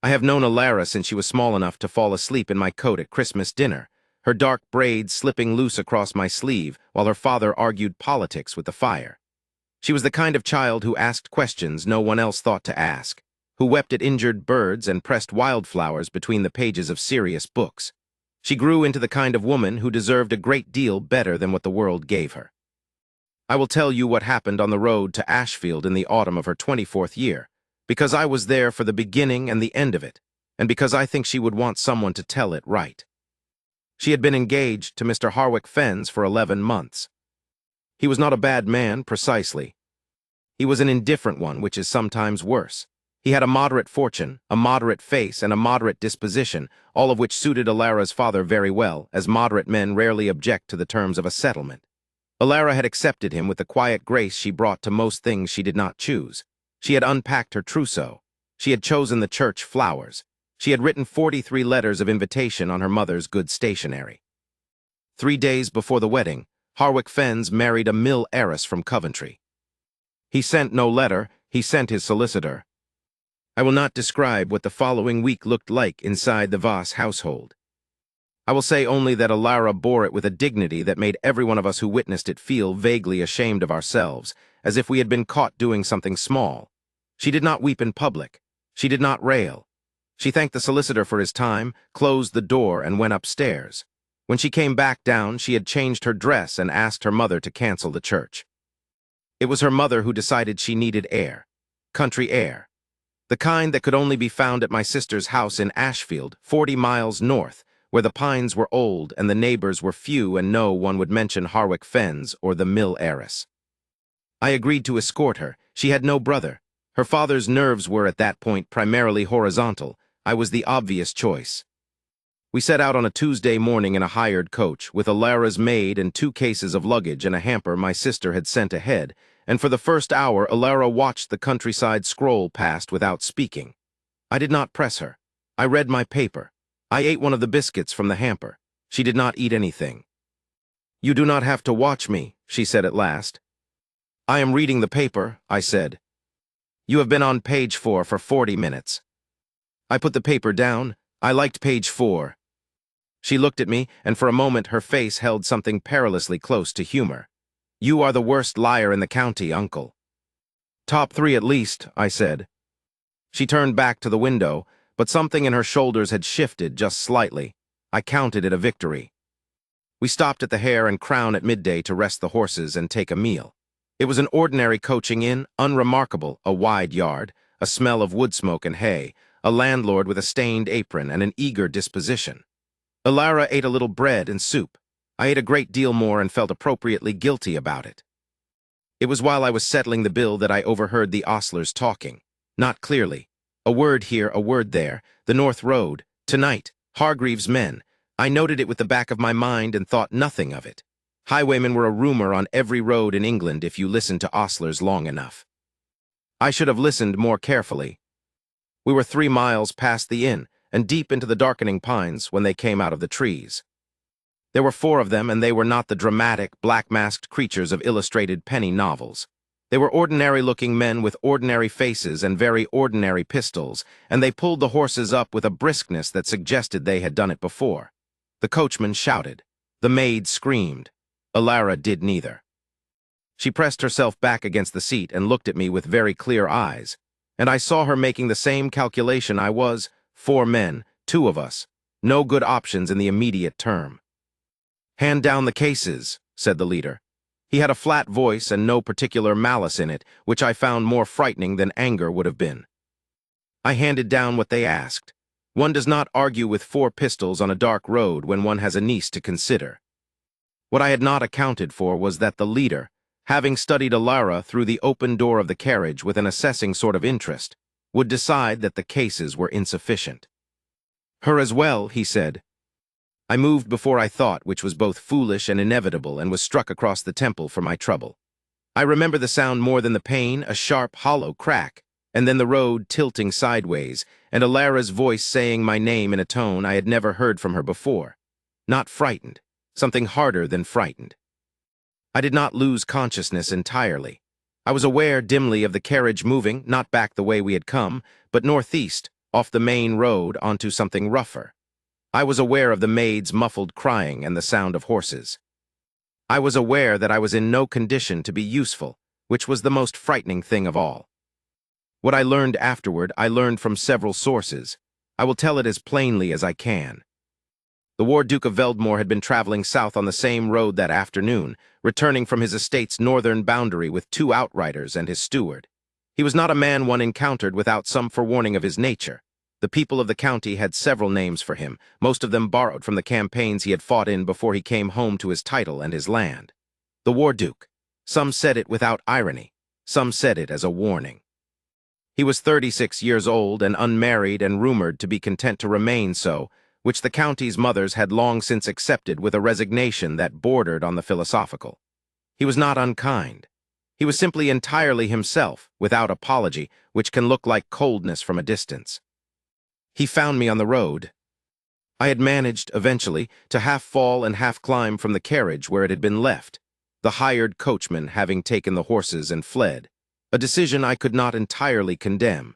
I have known Alara since she was small enough to fall asleep in my coat at Christmas dinner, her dark braids slipping loose across my sleeve while her father argued politics with the fire. She was the kind of child who asked questions no one else thought to ask, who wept at injured birds and pressed wildflowers between the pages of serious books. She grew into the kind of woman who deserved a great deal better than what the world gave her. I will tell you what happened on the road to Ashfield in the autumn of her 24th year, because I was there for the beginning and the end of it, and because I think she would want someone to tell it right. She had been engaged to Mr. Harwick Fens for 11 months. He was not a bad man, precisely. He was an indifferent one, which is sometimes worse. He had a moderate fortune, a moderate face, and a moderate disposition, all of which suited Alara's father very well, as moderate men rarely object to the terms of a settlement. Alara had accepted him with the quiet grace she brought to most things she did not choose. She had unpacked her trousseau. She had chosen the church flowers. She had written 43 letters of invitation on her mother's good stationery. 3 days before the wedding, Harwick Fens married a mill heiress from Coventry. He sent no letter, he sent his solicitor. I will not describe what the following week looked like inside the Voss household. I will say only that Alara bore it with a dignity that made every one of us who witnessed it feel vaguely ashamed of ourselves, as if we had been caught doing something small. She did not weep in public. She did not rail. She thanked the solicitor for his time, closed the door, and went upstairs. When she came back down, she had changed her dress and asked her mother to cancel the church. It was her mother who decided she needed air. Country air. The kind that could only be found at my sister's house in Ashfield, 40 miles north, where the pines were old and the neighbors were few and no one would mention Harwick Fens or the mill heiress. I agreed to escort her. She had no brother. Her father's nerves were at that point primarily horizontal. I was the obvious choice. We set out on a Tuesday morning in a hired coach, with Alara's maid and 2 cases of luggage and a hamper my sister had sent ahead, and for the first hour Alara watched the countryside scroll past without speaking. I did not press her. I read my paper. I ate one of the biscuits from the hamper. She did not eat anything. "You do not have to watch me," she said at last. "I am reading the paper," I said. "You have been on page 4 for 40 minutes. I put the paper down. I liked page 4. She looked at me, and for a moment her face held something perilously close to humor. "You are the worst liar in the county, uncle." "Top 3 at least," I said. She turned back to the window, but something in her shoulders had shifted just slightly. I counted it a victory. We stopped at the Hare and Crown at midday to rest the horses and take a meal. It was an ordinary coaching inn, unremarkable, a wide yard, a smell of wood smoke and hay, a landlord with a stained apron and an eager disposition. Alara ate a little bread and soup. I ate a great deal more and felt appropriately guilty about it. It was while I was settling the bill that I overheard the ostlers talking. Not clearly. A word here, a word there. The North Road. Tonight. Hargreaves' men. I noted it with the back of my mind and thought nothing of it. Highwaymen were a rumor on every road in England if you listened to ostlers long enough. I should have listened more carefully. We were 3 miles past the inn and deep into the darkening pines when they came out of the trees. There were 4 of them, and they were not the dramatic, black-masked creatures of illustrated penny novels. They were ordinary-looking men with ordinary faces and very ordinary pistols, and they pulled the horses up with a briskness that suggested they had done it before. The coachman shouted. The maid screamed. Alara did neither. She pressed herself back against the seat and looked at me with very clear eyes, and I saw her making the same calculation I was. 4 men, 2 of us. No good options in the immediate term. "Hand down the cases," said the leader. He had a flat voice and no particular malice in it, which I found more frightening than anger would have been. I handed down what they asked. One does not argue with 4 pistols on a dark road when one has a niece to consider. What I had not accounted for was that the leader, having studied Alara through the open door of the carriage with an assessing sort of interest, would decide that the cases were insufficient. "Her as well," he said. I moved before I thought, which was both foolish and inevitable, and was struck across the temple for my trouble. I remember the sound more than the pain, a sharp, hollow crack, and then the road tilting sideways, and Alara's voice saying my name in a tone I had never heard from her before. Not frightened, something harder than frightened. I did not lose consciousness entirely. I was aware dimly of the carriage moving, not back the way we had come, but northeast, off the main road onto something rougher. I was aware of the maid's muffled crying and the sound of horses. I was aware that I was in no condition to be useful, which was the most frightening thing of all. What I learned afterward, I learned from several sources. I will tell it as plainly as I can. The Ward Duke of Veldmore had been traveling south on the same road that afternoon, returning from his estate's northern boundary with 2 outriders and his steward. He was not a man one encountered without some forewarning of his nature. The people of the county had several names for him, most of them borrowed from the campaigns he had fought in before he came home to his title and his land. The War Duke. Some said it without irony. Some said it as a warning. He was 36 years old and unmarried and rumored to be content to remain so, which the county's mothers had long since accepted with a resignation that bordered on the philosophical. He was not unkind. He was simply entirely himself, without apology, which can look like coldness from a distance. He found me on the road. I had managed, eventually, to half fall and half climb from the carriage where it had been left, the hired coachman having taken the horses and fled, a decision I could not entirely condemn.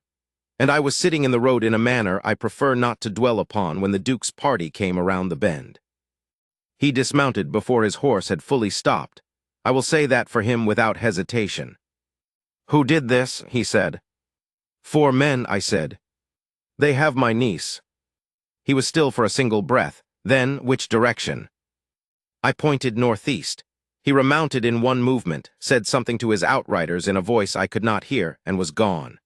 And I was sitting in the road in a manner I prefer not to dwell upon when the Duke's party came around the bend. He dismounted before his horse had fully stopped. I will say that for him without hesitation. "Who did this?" he said. "4 men," I said. "They have my niece." He was still for a single breath. Then, which direction? I pointed northeast. He remounted in one movement, said something to his outriders in a voice I could not hear, and was gone.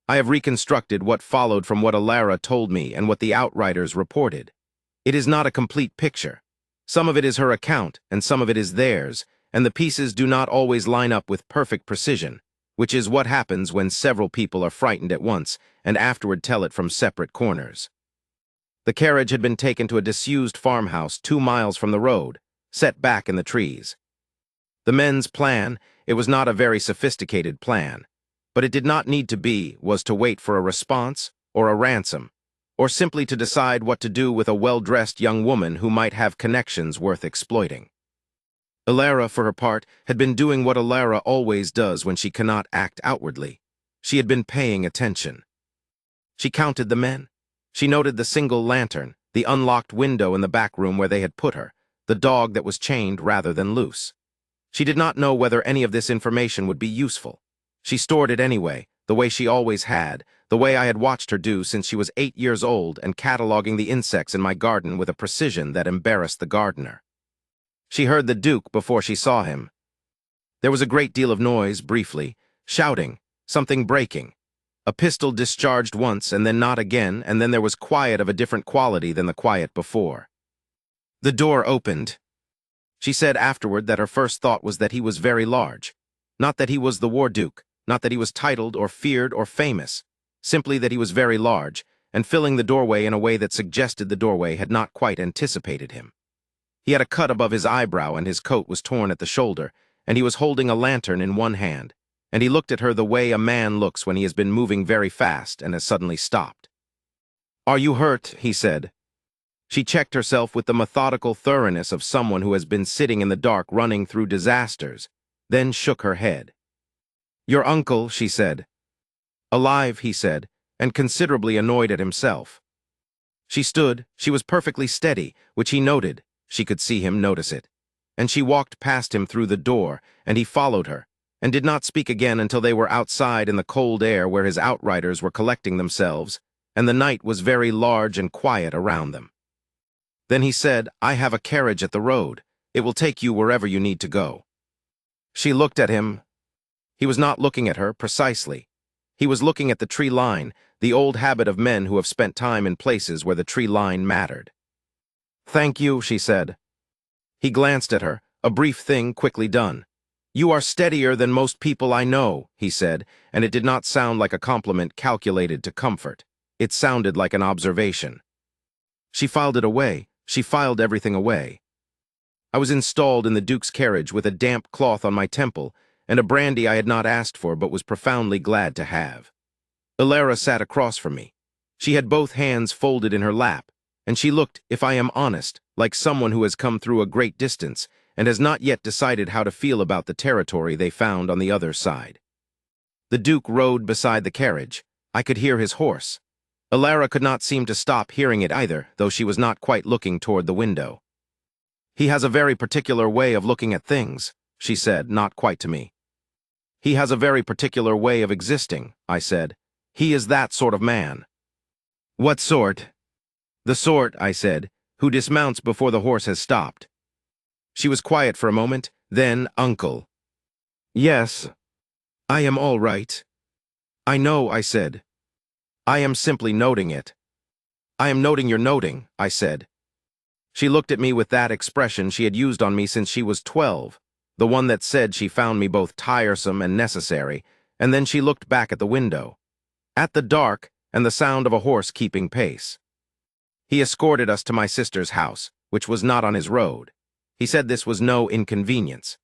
I have reconstructed what followed from what Alara told me and what the outriders reported. It is not a complete picture. Some of it is her account, and some of it is theirs, and the pieces do not always line up with perfect precision, which is what happens when several people are frightened at once and afterward tell it from separate corners. The carriage had been taken to a disused farmhouse 2 miles from the road, set back in the trees. The men's plan, it was not a very sophisticated plan, but it did not need to be, was to wait for a response or a ransom, or simply to decide what to do with a well-dressed young woman who might have connections worth exploiting. Alara, for her part, had been doing what Alara always does when she cannot act outwardly. She had been paying attention. She counted the men. She noted the single lantern, the unlocked window in the back room where they had put her, the dog that was chained rather than loose. She did not know whether any of this information would be useful. She stored it anyway, the way she always had, the way I had watched her do since she was 8 years old and cataloging the insects in my garden with a precision that embarrassed the gardener. She heard the Duke before she saw him. There was a great deal of noise, briefly, shouting, something breaking. A pistol discharged once and then not again, and then there was quiet of a different quality than the quiet before. The door opened. She said afterward that her first thought was that he was very large. Not that he was the War Duke, not that he was titled or feared or famous, simply that he was very large, and filling the doorway in a way that suggested the doorway had not quite anticipated him. He had a cut above his eyebrow and his coat was torn at the shoulder, and he was holding a lantern in one hand, and he looked at her the way a man looks when he has been moving very fast and has suddenly stopped. "Are you hurt?" he said. She checked herself with the methodical thoroughness of someone who has been sitting in the dark running through disasters, then shook her head. "Your uncle," she said. "Alive," he said, and considerably annoyed at himself. She stood, she was perfectly steady, which he noted, she could see him notice it, and she walked past him through the door, and he followed her, and did not speak again until they were outside in the cold air where his outriders were collecting themselves, and the night was very large and quiet around them. Then he said, "I have a carriage at the road. It will take you wherever you need to go." She looked at him. He was not looking at her, precisely. He was looking at the tree line, the old habit of men who have spent time in places where the tree line mattered. "Thank you," she said. He glanced at her, a brief thing quickly done. "You are steadier than most people I know," he said, and it did not sound like a compliment calculated to comfort. It sounded like an observation. She filed it away. She filed everything away. I was installed in the Duke's carriage with a damp cloth on my temple and a brandy I had not asked for but was profoundly glad to have. Alara sat across from me. She had both hands folded in her lap, and she looked, if I am honest, like someone who has come through a great distance and has not yet decided how to feel about the territory they found on the other side. The Duke rode beside the carriage. I could hear his horse. Alara could not seem to stop hearing it either, though she was not quite looking toward the window. "He has a very particular way of looking at things," she said, not quite to me. "He has a very particular way of existing," I said. "He is that sort of man." "What sort?" "The sort," I said, "who dismounts before the horse has stopped." She was quiet for a moment, then, "Uncle." "Yes. I am all right." "I know," I said. "I am simply noting it." "I am noting your noting," I said. She looked at me with that expression she had used on me since she was 12, the one that said she found me both tiresome and necessary, and then she looked back at the window, at the dark and the sound of a horse keeping pace. He escorted us to my sister's house, which was not on his road. He said this was no inconvenience.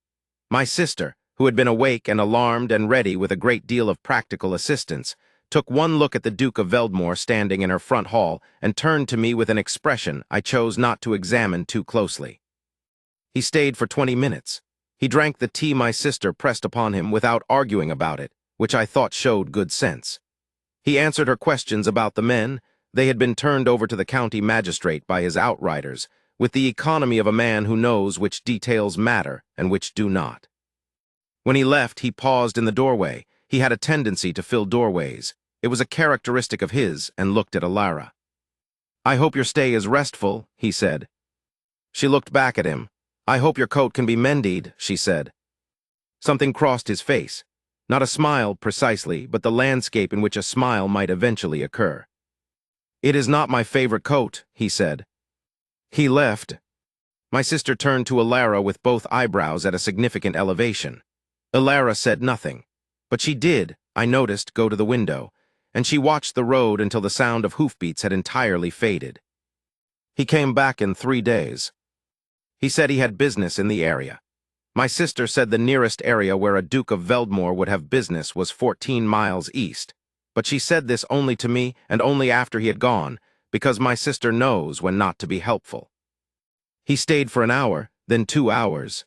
My sister, who had been awake and alarmed and ready with a great deal of practical assistance, took one look at the Duke of Veldmore standing in her front hall and turned to me with an expression I chose not to examine too closely. He stayed for 20 minutes. He drank the tea my sister pressed upon him without arguing about it, which I thought showed good sense. He answered her questions about the men. They had been turned over to the county magistrate by his outriders, with the economy of a man who knows which details matter and which do not. When he left, he paused in the doorway. He had a tendency to fill doorways. It was a characteristic of his, and looked at Alara. "I hope your stay is restful," he said. She looked back at him. "I hope your coat can be mended," she said. Something crossed his face. Not a smile, precisely, but the landscape in which a smile might eventually occur. "It is not my favorite coat," he said. He left. My sister turned to Alara with both eyebrows at a significant elevation. Alara said nothing, but she did, I noticed, go to the window, and she watched the road until the sound of hoofbeats had entirely faded. He came back in 3 days. He said he had business in the area. My sister said the nearest area where a Duke of Veldmore would have business was 14 miles east, but she said this only to me and only after he had gone, because my sister knows when not to be helpful. He stayed for an hour, then 2 hours.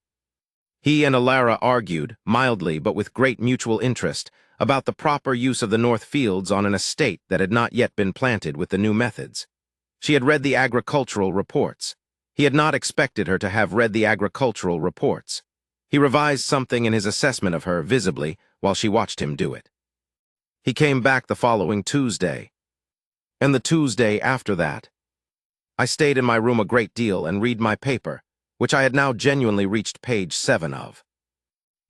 He and Alara argued, mildly but with great mutual interest, about the proper use of the North Fields on an estate that had not yet been planted with the new methods. She had read the agricultural reports. He had not expected her to have read the agricultural reports. He revised something in his assessment of her, visibly, while she watched him do it. He came back the following Tuesday. And the Tuesday after that. I stayed in my room a great deal and read my paper, which I had now genuinely reached page 7 of.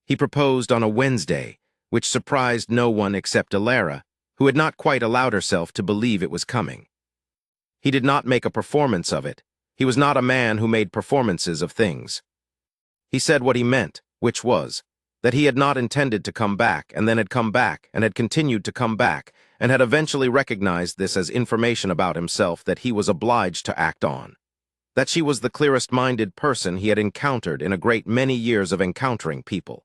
He proposed on a Wednesday, which surprised no one except Alara, who had not quite allowed herself to believe it was coming. He did not make a performance of it. He was not a man who made performances of things. He said what he meant, which was, that he had not intended to come back, and then had come back, and had continued to come back, and had eventually recognized this as information about himself that he was obliged to act on. That she was the clearest-minded person he had encountered in a great many years of encountering people.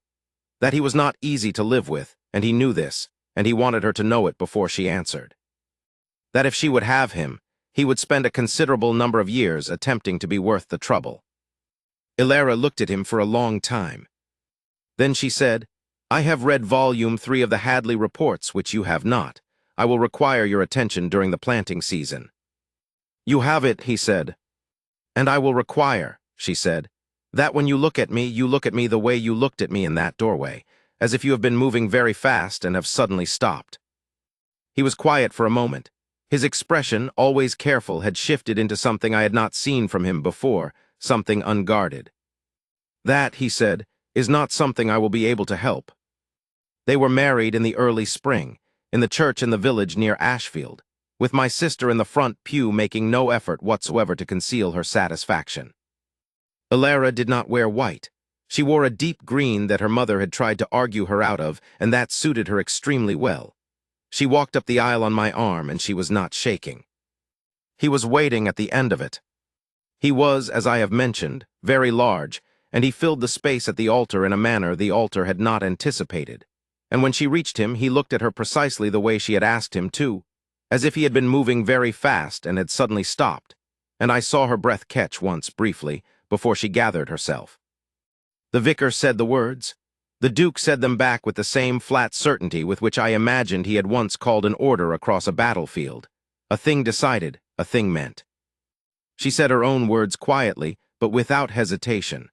That he was not easy to live with, and he knew this, and he wanted her to know it before she answered. That if she would have him, he would spend a considerable number of years attempting to be worth the trouble. Alara looked at him for a long time. Then she said, "I have read volume 3 of the Hadley reports, which you have not. I will require your attention during the planting season." "You have it," he said. "And I will require," she said, "that when you look at me the way you looked at me in that doorway, as if you have been moving very fast and have suddenly stopped." He was quiet for a moment. His expression, always careful, had shifted into something I had not seen from him before, something unguarded. "That," he said, "is not something I will be able to help." They were married in the early spring, in the church in the village near Ashfield, with my sister in the front pew making no effort whatsoever to conceal her satisfaction. Alara did not wear white. She wore a deep green that her mother had tried to argue her out of, and that suited her extremely well. She walked up the aisle on my arm, and she was not shaking. He was waiting at the end of it. He was, as I have mentioned, very large, and he filled the space at the altar in a manner the altar had not anticipated. And when she reached him, he looked at her precisely the way she had asked him to, as if he had been moving very fast and had suddenly stopped, and I saw her breath catch once, briefly, before she gathered herself. The vicar said the words. The Duke said them back with the same flat certainty with which I imagined he had once called an order across a battlefield. A thing decided, a thing meant. She said her own words quietly, but without hesitation.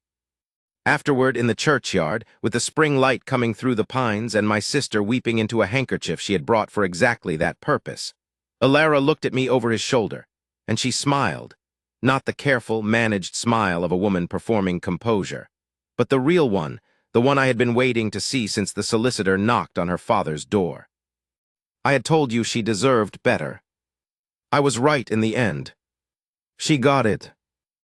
Afterward, in the churchyard, with the spring light coming through the pines and my sister weeping into a handkerchief she had brought for exactly that purpose, Alara looked at me over his shoulder, and she smiled, not the careful, managed smile of a woman performing composure, but the real one, the one I had been waiting to see since the solicitor knocked on her father's door. I had told you she deserved better. I was right in the end. She got it.